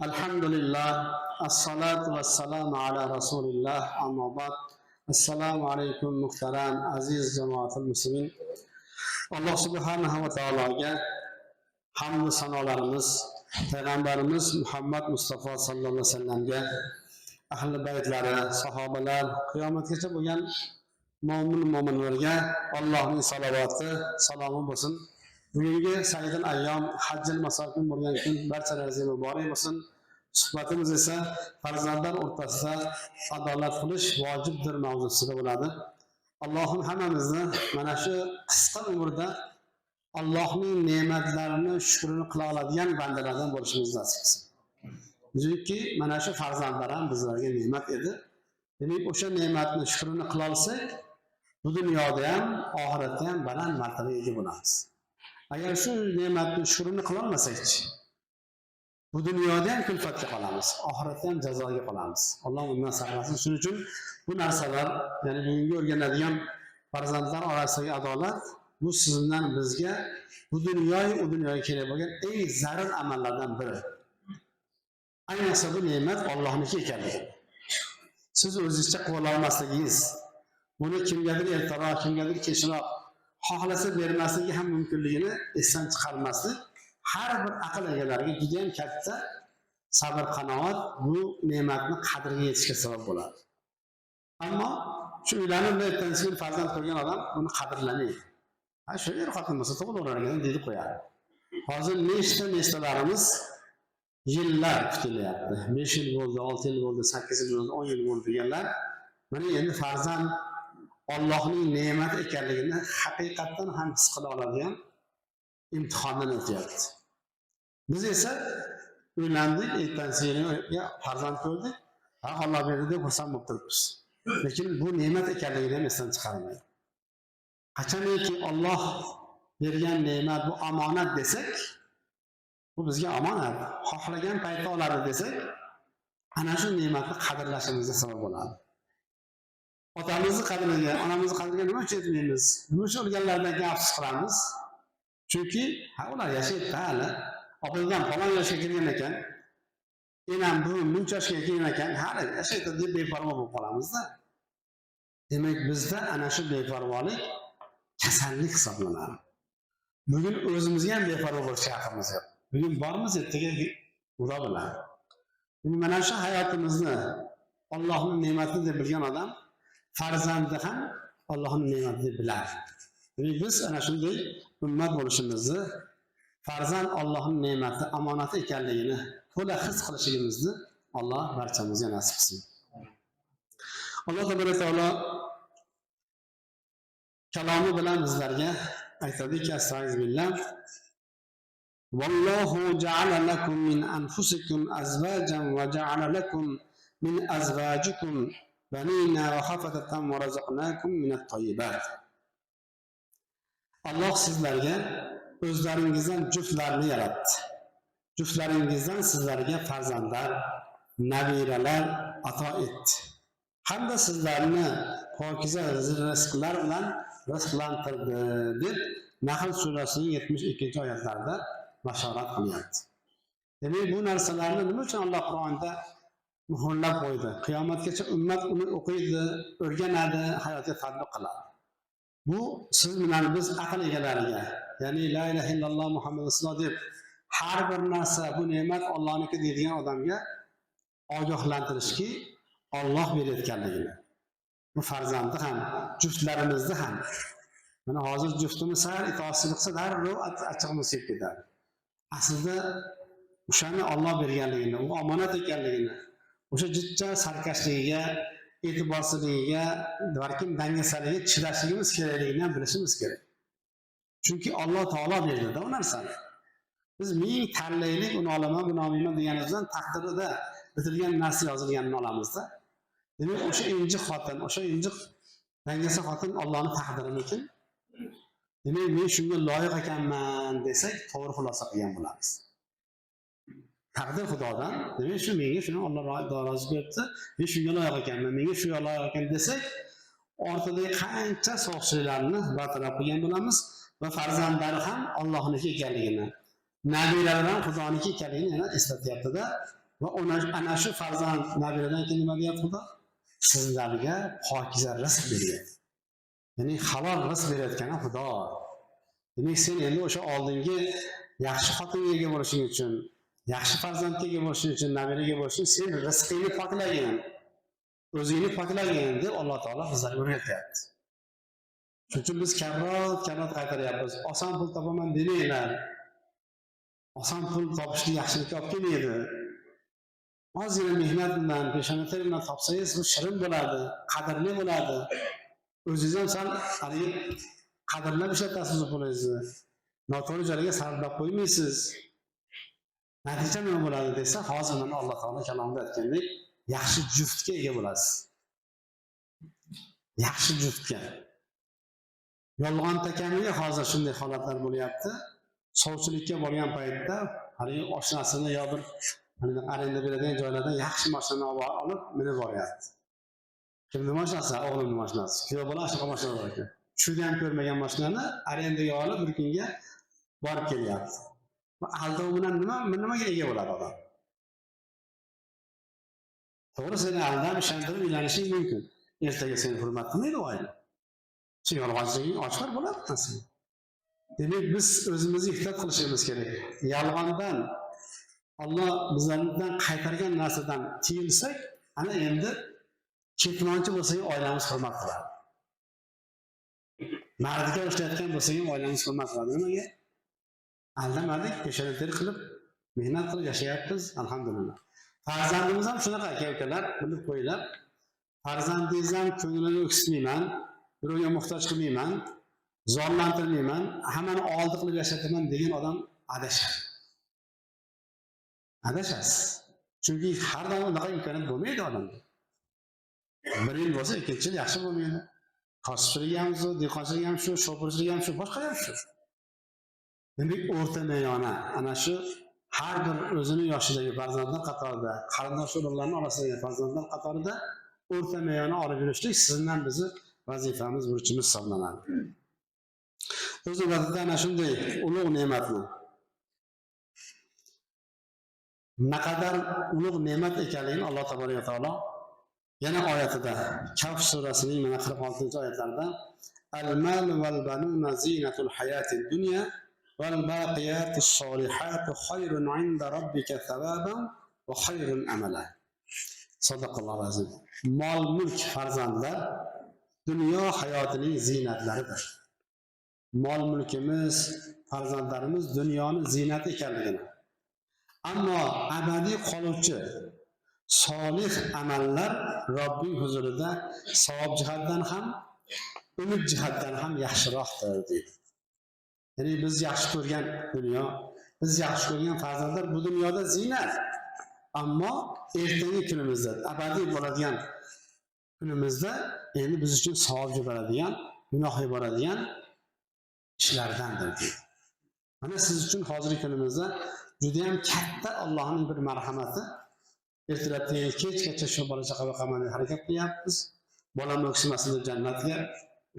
Alhamdulillah, as-salatu was-salamu ala Rasulillah, amma ba'd. Assalomu alaykum muhtaram aziz jamoatul muslimin. Alloh subhanahu va taologa hamd sanolarimiz, payg'ambarimiz Muhammad Mustafa sallallohu alayhi vasallamga, ahli baytlari, sahobalar, qiyomatgacha bo'lgan mo'min-mo'minlarga Allohning salovati, salomi bo'lsin. Bugungi Sayyidul Ayyom hajjil masokin bo'lgan kun barchalaringizga muborak bo'lsin. Suhbatimiz esa farzandlar o'rtasida adolat qilish vojibdir mavzusida bo'ladi. Allohim hammamizni mana shu qisqa umrda Allohning ne'matlarini shukrini qila oladigan bandalardan bo'lishimizni nasib qilsin. Chunki mana shu farzandlar ham bizlarga ne'mat edi. Demak, o'sha ne'matni shukrini qila olsak, bu dunyoda ham, oxiratda ham baland martabaga ega bo'lamiz. Agar shu ne'matni shukrini qila olmasak-chi, bu dunyoda ham kulfatga qolamiz, oxiratda ham jazoga qolamiz. Alloh bundan saqlasin. Shuning uchun bu narsalar, ya'ni bugungi o'rganadigan farzandlar orasidagi adolat, bu sizdan bizga bu dunyoyu u dunyoga kerak bo'lgan eng zarur amallardan biri. Ayniqsa bu ne'mat Allohniki ekanligi. Siz o'zingizcha qila olmasligingiz, buni kimgadir ertaroq, kimgadir kechroq xohlasa bermasligi ham mumkinligini esdan chiqarmaslik har bir aql egalariga juda ham katta sabr, qanoat bu ne'matni qadriga yetishga sabab bo'ladi. Ammo shu uylanib ertasiga farzand ko'rgan odam buni qadrlamaydi. Ha, shu yer xotin bo'lsa tug'ilavergan deydi qo'yadi. Hozir nechtalarimiz yillar kutilyapti. 5 yil bo'ldi, 6 yil bo'ldi, 8 yil bo'ldi, 10 yil bo'ldi deganlar mana endi farzand Allohning ne'mati ekanligini haqiqatdan ham his qila oladigan imtihondan o'tyapti. Biz esa uylandik, ertasiga farzand ko'rdik, Alloh berdi deb xursand bo'lib turibmiz. Lekin bu ne'mat ekanligini ham esdan chiqarmaydi. Qachonki Alloh bergan ne'mat bu omonat desak, bu bizga omonat. Xohlagan paytda oladi desak, ana shu ne'matni qadrlashimizga sabab bo'ladi. Otamizni qadriga, onamizni qadriga nima uchun yetmaymiz? Nima uchun o'lganlardan keyin afsus qilamiz? Chunki ular yashaydi hali. Otadan falon yoshga kirgan ekan, enam bu buncha yoshga kirgan ekan, hali yashaydi deb beparvo bo'lib qolamiz-da. Demak, bizda ana shu beparvolik kasallik hisoblanadi. Bugun o'zimizga ham beparvo bo'lishga haqqimiz yo'q. Bugun bormiz, ertaga Xudo biladi. Mana shu hayotimizni Allohning ne'mati deb bilgan odam farzandi ham Allohning ne'mati deb biladi. Demak, biz ana shunday ummat bo'lishimizni, farzand Allohning ne'mati, omonati ekanligini to'la his qilishimizni Alloh barchamizga nasib qilsin. Alloh taolo kalomi bilan bizlarga aytadiki, astag'firullah. Vallohu ja'ala lakum min anfusikum azvajan va ja'ala lakum min azvajikum banina va hafadatan va razaqnakum minat tayyibat. Alloh sizlarga o'zlaringizdan juftlarni yaratdi. Juftlaringizdan sizlarga farzandlar, nabiralar ato etdi. Hamda sizlarni pokiza rizqlar bilan rizqlantirdi deb Nahl surasining 72-oyatlarida bashorat qilyapti. Demak, bu narsalarni nima uchun Alloh Qur'onda muhrlab qo'ydi? Qiyomatgacha ummat uni o'qiydi, o'rganadi, hayotga tatbiq qiladi. Bu siz bilan biz aql egalariga, ya'ni la ilaha illalloh Muhammad rasululloh deb har bir narsa bu ne'mat Allohniki deydigan odamga ogohlantirishki, Alloh berayotganligini. Bu farzandni ham, juftlarimizni ham. Mana hozir juftimiz har itoatchilik qilsa, darrov achchig'imiz kelib ketadi. Aslida o'shani Alloh berganligini, u omonat ekanligini, o'sha jichcha sarkashligiga, e'tiborsizligiga, balkim dangasaligiga chidashligimiz kerakligini ham bilishimiz kerak. Chunki Alloh taolo berdi-da u narsani. Biz ming tanlaylik, uni olaman, buni olmayman deganimizdan taqdirida bitilgan narsa yozilganini olamizda. Demak, o'sha injiq xotin, o'sha injiq dangasa xotin Allohning taqdirimikin. Demak, men shunga loyiq ekanman desak, to'g'ri xulosa qilgan bo'lamiz. Taqdir Xudodan, demak, shu menga shuni Alloh rozi berdi, men shunga loyiq ekanman, menga shu loyiq ekan desak, ortidagi qancha so'qchilarni bartaraf qilgan bo'lamiz va farzandlari ham Allohniki ekanligini, nabiylar ham Xudoniki ekanligini yana eslatyapti-da. va ana shu farzand nabiradan keyin nima deyapti Xudo? Sizlarga pokiza rizq beryapti. Ya'ni halol rizq berayotgan Xudo. Demak, sen endi o'sha oldingi yaxshi xotinga ega bo'lishing uchun, yaxshi farzandga ega bo'lishing uchun, nabiraga bo'lishing uchun sen rizqingni poklagin, o'zingni poklagin deb Alloh taolo bizlarga o'rgatyapti. Shuning uchun biz kamroq qaytaryapmiz. Oson pul topaman demanglar. Oson pul topishni yaxshilikka olib kelmaydi. Ozgina mehnat bilan, peshona ter bilan topsangiz, bu shirin bo'ladi, qadrli bo'ladi. O'zingiz ham sal haligi qadrlab ishlatasiz pulingizni. Noto'g'ri joyga sarflab qo'ymaysiz. Natija nima bo'ladi desa, hozir mana Alloh taolo kalomda aytgandek, yaxshi juftga ega bo'lasiz. Yaxshi juftga. Yolg'on takamiga hozir shunday holatlar bo'lyapti. Sovchilikka borgan paytda haligi oshnasini yo bir arenda beradigan joylardan yaxshi mashinani olib minib boryapti. Kimning mashinasi? O'g'limning mashinasi. Kuyov bola shunaqa mashina bor ekan. Tushida ham ko'rmagan mashinani arendaga olib bir kunga borib kelyapti. Aldov bilan nimaga ega bo'ladi odam? To'g'ri, seni aldab ishontirib uylanishing mumkin. Ertaga seni hurmat qilmaydi oila. Shu yolg'onchiliging oshkor bo'ladi aslida. Demak, biz o'zimizni ehtiyot qilishimiz kerak. Yolg'ondan Alloh bizlardan qaytargan narsadan tiyilsak, ana endi ketmonchi bo'lsak, oilamiz hurmat qiladi. Mardga ishlayotgan bo'lsak ham oilamiz hurmat qiladi. Nimaga? Aldamadik, peshonatari qilib, mehnat qilib yashayapmiz, alhamdulillah. Farzandimiz ham shunaqa aka-ukalar, bilib qo'yinglar. Farzandingiz ham ko'nglini o'ksitmayman, birovga muhtoj qilmayman, zorlantirmayman, hammani oldi qilib yashataman degan odam adashadi. Adashasiz. Chunki har doim unaqa imkoniyat bo'lmaydi odamda. Bir yil bo'lsa, ikkinchi yil yaxshi bo'lmaydi. Kasbchilik ham shu, dehqonchilik ham shu, shopirchilik ham shu, boshqa ham shu. Demak, o'rta meyona, ana shu har bir o'zini yoshidagi farzandlar qatorida, qarindosh urug'larning orasidagi farzandlar qatorida o'rta meyona olib yurishlik sizdan bizni vazifamiz, burchimiz hisoblanadi. O'z navbatida ana shunday ulug' ne'matni naqadar ulug' ne'mat ekanligini Alloh tabolga taolo yana oyatida, Kaf surasining mana 46-oyatlarida al-mal val banuna zinatul hayatid dunya val baqiyatus solihatu khayrun 'inda robbika thawaban va khayrun amala. Sadaqallohu azim. Mol, mulk, farzandlar dunyo hayotining zinatlaridir. Mol mulkimiz, farzandlarimiz dunyoning ziynati ekanligini. Ammo abadiy qoluvchi solih amallar Robbing huzurida savob jihatdan ham, umid jihatdan ham yaxshiroqdir deydi. Ya'ni biz yaxshi ko'rgan dunyo, biz yaxshi ko'rgan farzandlar bu dunyoda ziynat. Ammo ertangi kunimizda, abadiy bo'ladigan kunimizda endi biz uchun savob bo'ladigan, gunoh bo'ladigan ishlardandir deydi. Mana siz uchun hozirgi kunimizda juda ham katta Allohning bir marhamati. Ertalabdan kechgacha shu bola chaqa boqaman deb harakat qilyapmiz. Bolam o'ksimasin deb jannatga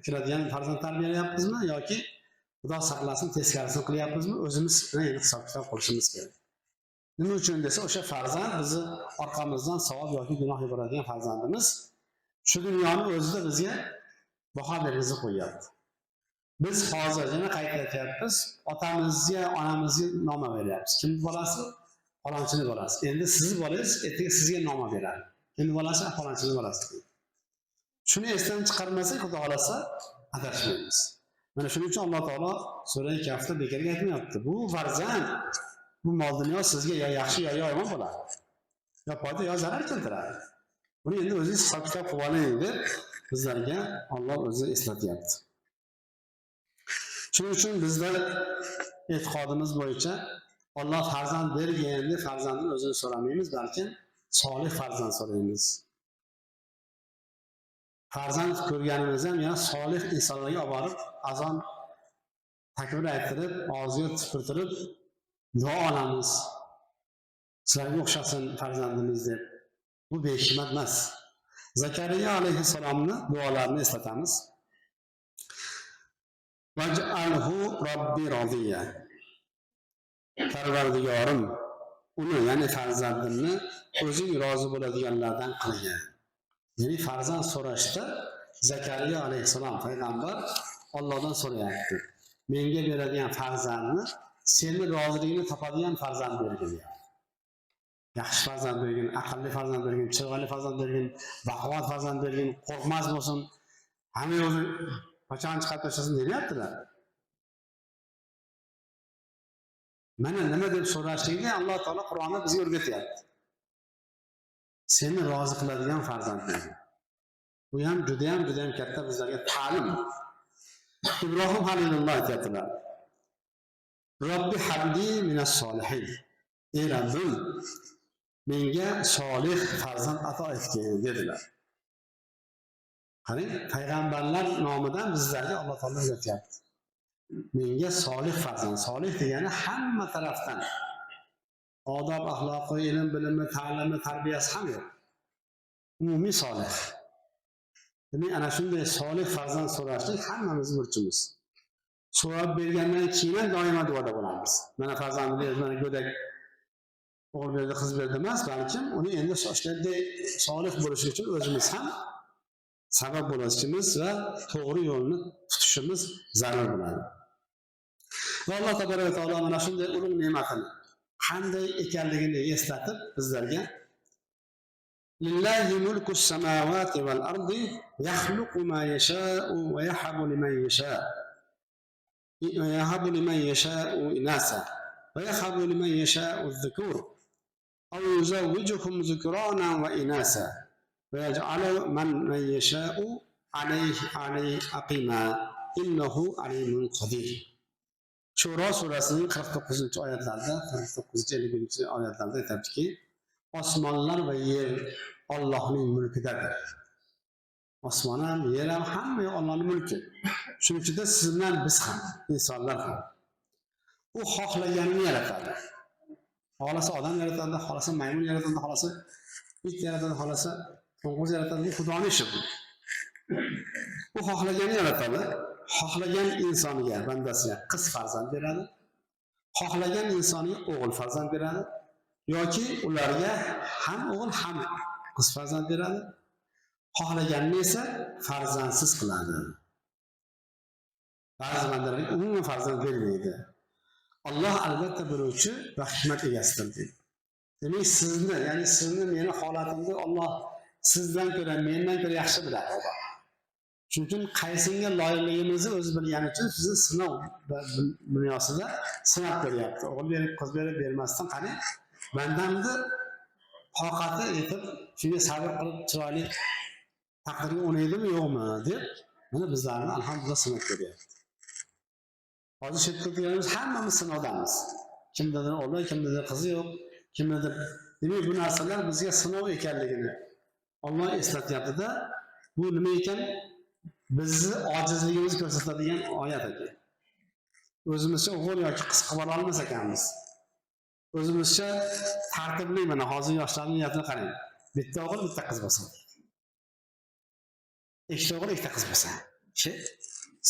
kiradigan farzand tarbiyalayapmizmi yoki Xudo saqlasin teskarisini qilyapmizmi? O'zimiz endi hisob-kitob qilishimiz kerak. Nima uchun desa, o'sha farzand bizni orqamizdan savob yoki gunoh yuboradigan farzandimiz shu dunyoni o'zida bizga baho bergizib qo'yapti. Biz hozir yana qaytaryapmiz, otamizga, onamizga noma beryapmiz. Kimning bolasi? Falonchining bolasi. Endi sizni bolangiz ertaga sizga noma beradi. Kimning bolasi? Falonchining bolasi. Shuni esdan chiqarmasak, Xudo xolasa adashmaymiz. Mana shuning uchun Alloh taolo sura Kafda bekorga aytmayapti. Bu farzand, bu mol dunyo sizga yo yaxshi yo yomon bo'ladi. Yo foyda yo zarar keltiradi. Buni endi o'zingiz hisob-kitob qilib oling deb bizlarga Alloh o'zi eslatyapti. Shuning uchun bizlar e'tiqodimiz bo'yicha Alloh farzand bergan deb farzandning o'zini so'ramaymiz, balki solih farzand so'raymiz. Farzand ko'rganimiz ham yana solih insonlarga olib borib, azon takbir ayttirib, og'ziga tupurtirib duo olamiz. Sizlarga o'xshasin farzandimiz deb. Bu behikmat emas. Zakariya alayhissalomning duolarini eslatamiz. Vaj'alhu robbi radiya. Parvardigorim uni ya'ni farzandimni o'zing rozi bo'ladiganlardan qilgin. Ya'ni farzand so'rashda Zakariya alayhissalom payg'ambar Allohdan so'rayapti. Menga beradigan farzandni seni roziligini topadigan farzand bergin. Yaxshi farzand bergin, aqlli farzand bergin, chiroyli farzand bergin, baquvvat farzand bergin, qo'rqmas bo'lsin. Hamma o'zi qachon chiqarib tashlasin deyaptilar. Mana nima deb so'rashlikni Alloh taolo Qur'onda bizga o'rgatyapti. Seni rozi qiladigan farzand bergin. Bu ham juda ham katta bizlarga ta'lim. İbrahim Halilulloh aytadilar. Robbi habli minas solihin. Ey Rabbim, menga solih farzand ato etgin dedilar. Qarang, payg'ambarlar nomidan bizlarga Alloh taolo o'rgatyapti. Menga solih farzand, solih degani hamma tarafdan odob, axloqi, ilm, bilimi, ta'limi, tarbiyasi ham yo'q. Umumiy solih. Demak, ana shunday solih farzand so'rashlik hammamiz burchimiz. So'rab bergandan keyin doimo duoda bo'lamiz. Mana farzandni berdi, mana go'dak o'g'il berdi, qiz berdi emas, balkim uni endi shunday solih bo'lishi uchun o'zimiz ham sabab bo'lishimiz va to'g'ri yo'lni tutishimiz zarur bo'ladi. Va Alloh taolo mana shunday ulug' ne'matini qanday ekanligini eslatib bizlarga Lillahi mulku samawati wal ardi yakhluqu ma yasha'u wa yahabu liman yasha'u inasa wa yahabu liman yasha'u adh-dhukur aw yuzawwijuhum dhukrana wa inasa wa yaj'alu man yasha'u alayhi aqima innahu alimun qadir. Shura surasining 49-oyatlarida, 49-50-oyatlarda aytadiki, osmonlar va yer Allohning mulkidadir. Osmon ham, yer ham hamma Allohning mulki. Shuning uchun siz bilan biz ham, insonlar ham. U xohlaganini yaratadi. Xohlasa odam yaratadi, xohlasa maymun yaratadi, xohlasa it yaratadi, xohlasa to'ng'iz yaratadi. Bu Xudoning ishi bu. U xohlaganini yaratadi. Xohlagan insoniga, bandasiga qiz farzand beradi. Xohlagan insoniga o'g'il farzand beradi. Yoki ularga ham o'g'il ham qiz farzand beradi. Xohlaganini esa farzandsiz qiladi. Ba'zi bandalarga umuman farzand bermaydi. Alloh albatta biluvchi va hikmat egasidir deydi. Demak, sizni meni holatimni Alloh sizdan ko'ra, mendan ko'ra yaxshi biladi. Shuning uchun qaysinga loyiqligimizni o'zi bilgani uchun sizni sinov dunyosida sinab ko'ryapti. O'g'il berib, qiz berib bermasdan qani bandamni qoqati etib, shunga sabr qilib chiroyli taqdirga o'naydimi yo'qmi deb mana bizlarni alhamdulillah sinab ko'ryapti. Hozir chetda turganimiz hammamiz sinovdamiz. Kimdadir o'g'il, kimdadir qizi yo'q, kimdadir. Demak, bu narsalar bizga sinov ekanligini Alloh eslatyapti-da. Bu nima ekan? Bizni ojizligimizni ko'rsatadigan oyat ekan. O'zimizcha o'g'il yoki qiz qilib olmas ekanmiz. O'zimizcha tartibli, mana hozir yoshlarning niyatini qarang. Bitta o'g'il, bitta qiz bo'lsin. Ikkita o'g'il, ikkita qiz bo'lsin.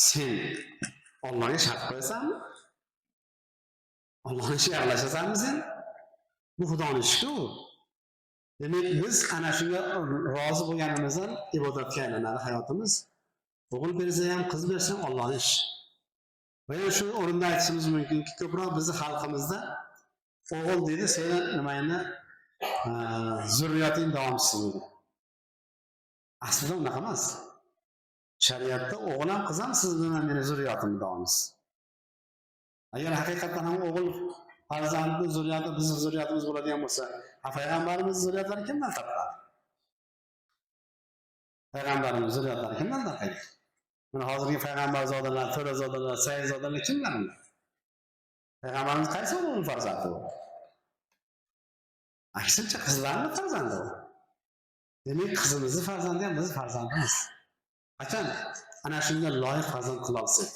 Sen Allohga shart qo'yasanmi? Allohning ishiga aralashasanmi sen? Bu Xudoning ishi-ku. Demak, biz ana shunga rozi bo'lganimizdan ibodatga aylanadi hayotimiz. O'g'il bersa ham, qiz bersa ham Allohning ishi. Va yana shu o'rinda aytishimiz mumkinki, ko'proq bizning xalqimizda o'g'il deydi, seni nimayni zurriyating davomchisi deydi. Aslida unaqa emas. Shariatda o'g'il ham qiz ham siz bilan meni zurriyatimni davomchisi. Agar haqiqatan ham o'g'il farzandni zurriyati bizning zurriyatimiz bo'ladigan bo'lsa, payg'ambarimiz zurriyatlari kimdan tarqadi? Payg'ambarimiz zurriyatlari kimdan tarqadi? Mana hozirgi payg'ambar zodalar, to'ra zodalar, sayyid zodalar kimlar ular? Payg'ambarimiz qaysi o'g'il farzandi u? Aksincha qizlarning farzandi u. Demak, qizimizning farzandi ham bizning farzandimiz. Qachon ana shunga loyiq farzand qila olsak,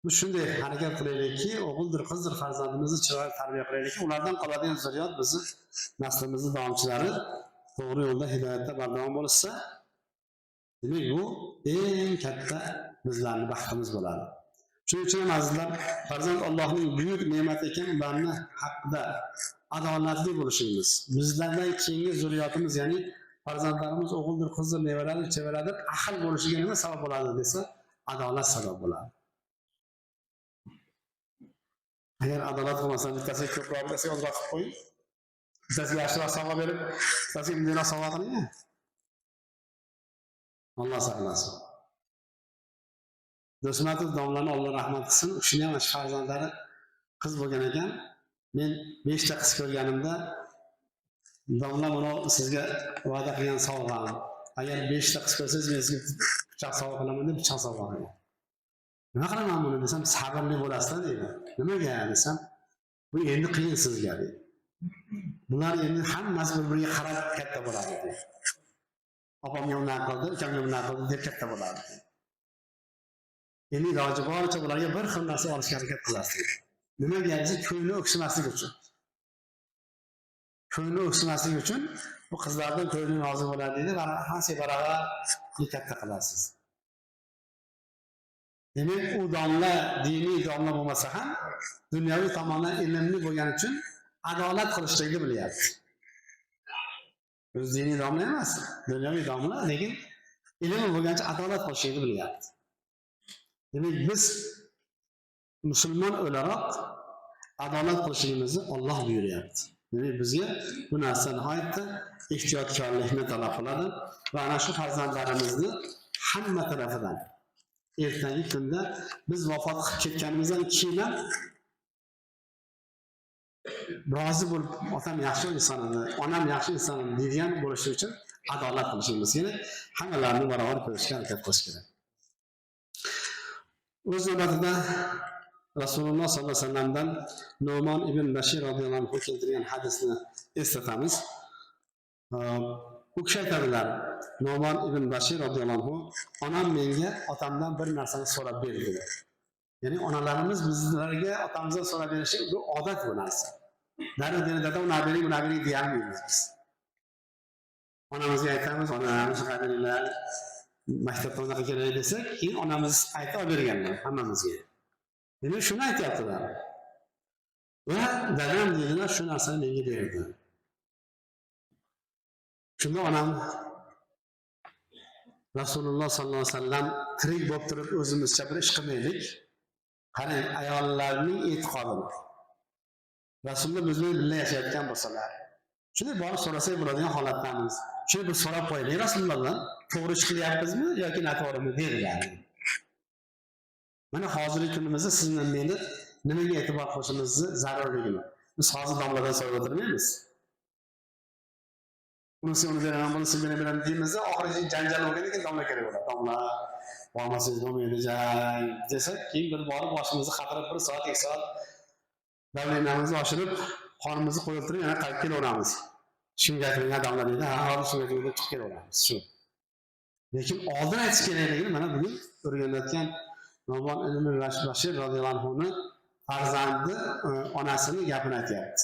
biz shunday harakat qilaylikki, o'g'ildir, qizdir farzandimizni chiroyli tarbiya qilaylikki, ulardan qoladigan zurriyot bizni naslimizning davomchilari to'g'ri yo'lda hidoyatda bardavom bo'lsa, demak bu eng katta bizlarning baxtimiz bo'ladi. Shuning uchun azizlar, farzand Allohning buyuk ne'mati ekan, ularni haqida adolatli bo'lishimiz, bizlardan keyingi zurriyotimiz, ya'ni farzandlarimiz o'g'ildir, qizdir, nevaradir, chevaradir, ahil bo'lishiga nima sabab bo'ladi desa, adolat sabab bo'ladi. Agar adolat qilmasa, bittasiga ko'proq, bittasiga ozroq qilib qo'ying, bittasiga yaxshiroq sovg'a berib, bittasiga mundayroq sovg'a qiling. Alloh saqlasin. Do'stmatov domlani Alloh rahmat qilsin, u kishini ham farzandlari qiz bo'lgan ekan. Men 5 ta qiz ko'rganimda, domla buni sizga va'da qilgan sovg'am. Agar 5 ta qiz ko'rsangiz, men sizga pichoq sovg'a qilaman deb pichoq sovg'a qilgan. Nima qilaman buni desam, sabrli bo'lasizlar deydi. Nimaga desam, bu endi qiyin sizga deydi. Bular endi hammasi bir-biriga qarab katta bo'ladi deydi. Opamga unaqa qildi, ukamga unaqa qildi deb katta bo'ladi. Endi iloji boricha bularga bir xil narsa olishga harakat qilasiz. Nimaga desa, ko'ngli o'ksmasligi uchun. Ko'ngli o'ksmasligi uchun bu qizlardan ko'ngli nozik bo'ladi deydi va hamma baravar katta qilasiz. Demak, u domla diniy domla bo'lmasa ham, dunyoviy tomondan ilmli bo'lgani uchun adolat qilishlikni bilyapti. O'z diniy domla emas, dunyoviy domla, lekin ilmi bo'lgancha adolat qilishlikni bilyapti. Demak, biz musulmon o'laroq adolat qilishimizni Alloh buyuryapti. Demak, bizga bu narsa nihoyatda ehtiyotkorlikni talab qiladi va ana shu farzandlarimizni hamma tarafidan ertangi kunda biz vafot qilib ketganimizdan keyin ham rozi bo'lib, otam yaxshi inson edi, onam yaxshi inson edi deydigan bo'lishi uchun adolat qilishimiz kerak. Hammalarini barobar ko'rishga harakat qilish kerak. O'z navbatida Rasululloh sollallohu alayhi vasallamdan Nu'man ibn Bashir radhiyallohu anhu keltirgan hadisni eslatamiz. U kishi aytadilar, Nu'man ibn Bashir radhiyallohu anhu, onam menga otamdan bir narsani so'rab berdi. Ya'ni onalarimiz bizlarga otamizdan so'rab berishi bu odat bu narsa. Daryo dada uni bering deyolmaymiz biz. Onamizga aytamiz, onamiz qadrlar maktabda unaqa kerak desak, keyin onamiz aytib berganlar hammamizga. Demak, shuni aytyaptilar. Va dadam dedilar, shu narsani menga berdi. Shunda onam Rasululloh sollallohu alayhi vasallam tirik bo'lib turib o'zimizcha bir ish qilmaylik. Qarang, ayollarning e'tiqodini. Rasululloh bizlar bilan yashayotgan bo'lsalar, shuni borib so'rasak bo'ladigan holatdamiz. Shuni bir so'rab qo'yaylik Rasulullohdan, to'g'ri ish qilyapmizmi yoki noto'g'rimi dedilar. Mana hozirgi kunimizda sizni meni nimaga e'tibor qilishimizni zarurligini biz hozir domladan so'rab o'tirmaymiz. Bunisi uni beraman, bunisi beni beraman deymizda, oxirgi janjal bo'lgandan keyin domla kerak bo'ladi. Domla bormasangiz bo'lmaydi jang desak, keyin bir borib boshimizni qatirib 1 soat, 2 soat davlenamizni oshirib, qonimizni qo'yib turib, yana qaytib kelaveramiz. Shunga aytilgan domla deydi, ha, hozir shunga chiqib kelaveramiz. Shu. Lekin oldin aytish kerakligini mana bugun o'rganayotgan Nu'man ibn Bashir radhiyallohu anhuning farzandi onasini gapini aytyapti.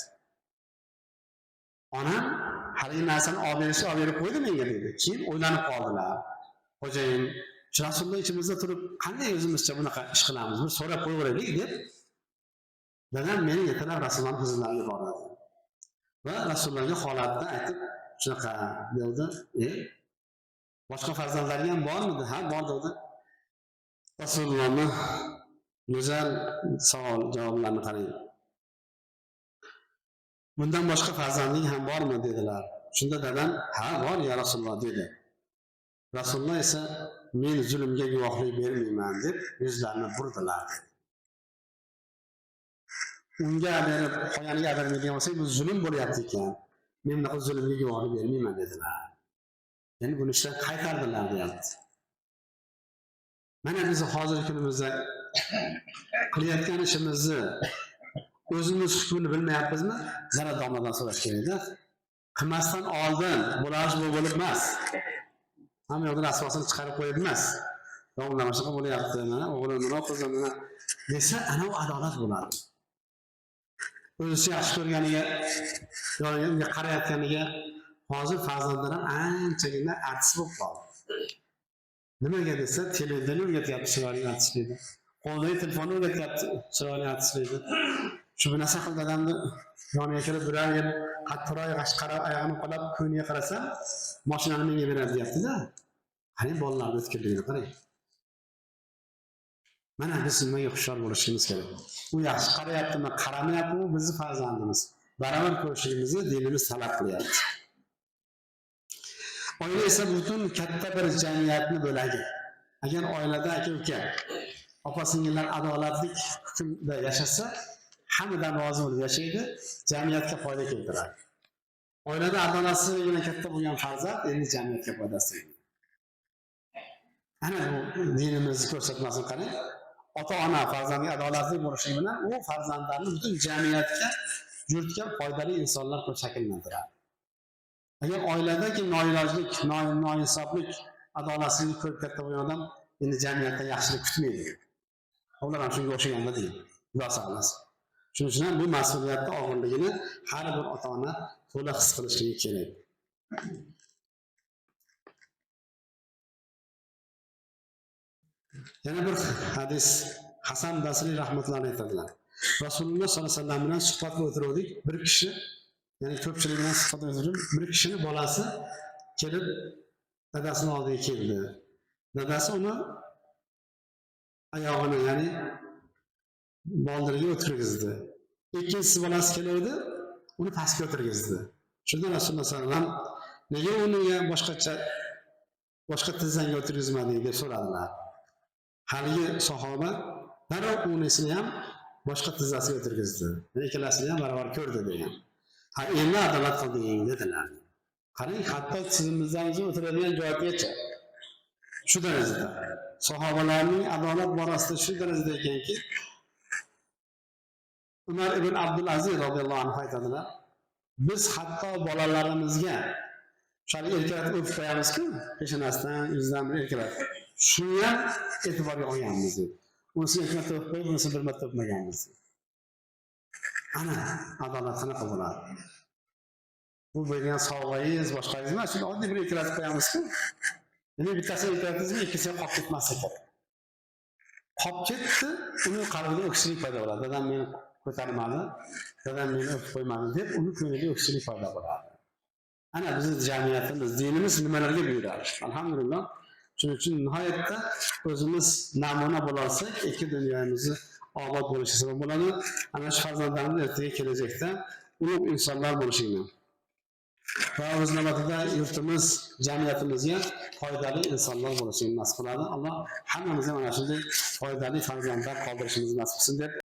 Onam haligi narsani olib berib qo'ydi menga dedi. Keyin o'ylanib qoldilar. Xo'jayin, Rasululloh ichimizda turib, qanday o'zimizcha bunaqa ish qilamiz? Bir so'rab qo'yaveraylik deb dadam meni yetalab Rasululloh huzurlariga boradi. Va Rasulullohga holatni aytib, shunaqa dedi. Boshqa farzandlari ham bormidi? Ha, bor dedi. Rasulullohning go'zal savol-javoblarini qarang. Bundan boshqa farzanding ham bormi dedilar. Shunda dadam, ha, bor ya Rasululloh dedi. Rasululloh esa men zulmga guvohlik bermayman deb yuzlarini burdilar. Unga berib, qo'yaniga bermaydigan bo'lsak, bu zulm bo'lyapti ekan. Men bunaqa zulmga guvohlik bermayman dedilar. Ya'ni buni ishdan qaytardilar deyapti. Mana biz hozirgi kunimizda qilayotgan ishimizni o'zimiz hukmini bilmayapmizmi? Mana domladan so'rash kerak-da. Qilmasdan oldin bo'lash bo'lib emas. Hamma yoqdan asosini chiqarib qo'yib emas. Domla mana shunaqa bo'lyapti, mana o'g'lim nima qildim, mana desa, ana u adolat bo'ladi. O'zi yaxshi ko'rganiga, yo'lga qarayotganiga hozir farzandlar ham anchagina artist bo'lib qoldi. Nimaga desa, televizionni o'rgatyapti chiroyli artistlikni. Qo'ldagi telefonni o'rgatyapti chiroyli artistlikni. Shu narsa qilib dadamni yoniga kelib birar yil qattiqroq g'ash qarab oyog'ini qolab ko'niga qarasa mashinani menga beradi deyapti-da. Qarang bolalarni o'tkirligini qarang. Mana biz nimaga hushyor bo'lishimiz kerak. U yaxshi qarayaptimi, qaramayaptimi, bizni farzandimiz. Baravar ko'rishimizni dinimiz talab qilyapti. Oila esa butun katta bir jamiyatni bo'lagi. Agar oilada aka-uka, opa-singillar adolatli hukmda yashasa, hammadan rozi bo'lib yashaydi, jamiyatga foyda keltiradi. Oilada adolatsizligina katta bo'lgan farzand endi jamiyatga foydasi. Ana bu dinimiz ko'rsatmasini qarang. Ota-ona farzandga adolatli bo'lishi bilan u farzandlarni butun jamiyatga, yurtga foydali insonlar qilib shakllantiradi. Agar oiladagi noilojlik, noinsoflik, adolatsizlik ko'p katta bo'lgan odam endi jamiyatda yaxshilik kutmaydi. Ular ham shunga o'xshaganda deydi. Xudo saqlasin. Shuning uchun ham bu mas'uliyatning og'irligini har bir ota-ona to'liq his qilishligi kerak. Yana bir hadis Hasan Basri rahmatullohi aytadilar. Rasululloh sollallohu alayhi vasallam bilan suhbatda o'tirdik. Bir kishi, ya'ni ko'pchilik bilan suhbatda o'tirib, bir kishining bolasi kelib dadasining oldiga keldi. Dadasi uni oyog'ini, ya'ni boldiriga o'tirgizdi. Ikkinchisi bolasi keldi, uni pastga o'tirgizdi. Shunda Rasululloh sollallohu alayhi vasallam nega uni boshqa tizzanga o'tirgizmading deb so'radilar. Haligi sahoba darrov unisini ham boshqa tizzasiga o'tirgizdi. Ikkalasini ham baravar ko'rdi degan. Ha, endi adolat qilding dedilar. Qarang, hatto tizimimizdan o'tiradigan joygacha shu darajada. Sahobalarning adolat borasida shu darajada ekanki, Umar ibn Abdul Aziz radhiyallohu anhu aytadilar, biz hatto bolalarimizga shali erkalatib o'tib qo'yamiz-ku, peshonasidan, yuzidan bir erkalatib. Shuni ham e'tiborga olganmiz. Unisini ikki marta o'pib qo'yib, unisini bir marta o'pmaganmiz. Ana adolat qanaqa bo'ladi? Bu bo'lgan sovg'angiz, boshqangiz emas, shuni oddiy bir erkalatib qo'yamiz-ku. Endi bittasini erkalatdingizmi, ikkisiga qolib ketmas ekan. Qolib ketdi, uning qalbida o'ksishlik paydo bo'ladi. Dadam meni ko'tarmadi, dadam meni o'pib qo'ymadi deb uni ko'nglida o'ksishlik paydo bo'ladi. Ana bizning jamiyatimiz, dinimiz nimalarga buyuradi? Alhamdulillah. Shuning uchun nihoyatda o'zimiz namuna bo'larsak, ikki dunyomizni obod bo'lishi sabab bo'ladi. Ana shu farzandlarimiz ertaga kelajakda ulug' insonlar bo'lishini va o'z navbatida yurtimiz, jamiyatimizga foydali insonlar bo'lishini nasib qiladi. Alloh hammamizga mana shunday foydali farzandlar qoldirishimizni nasib qilsin deb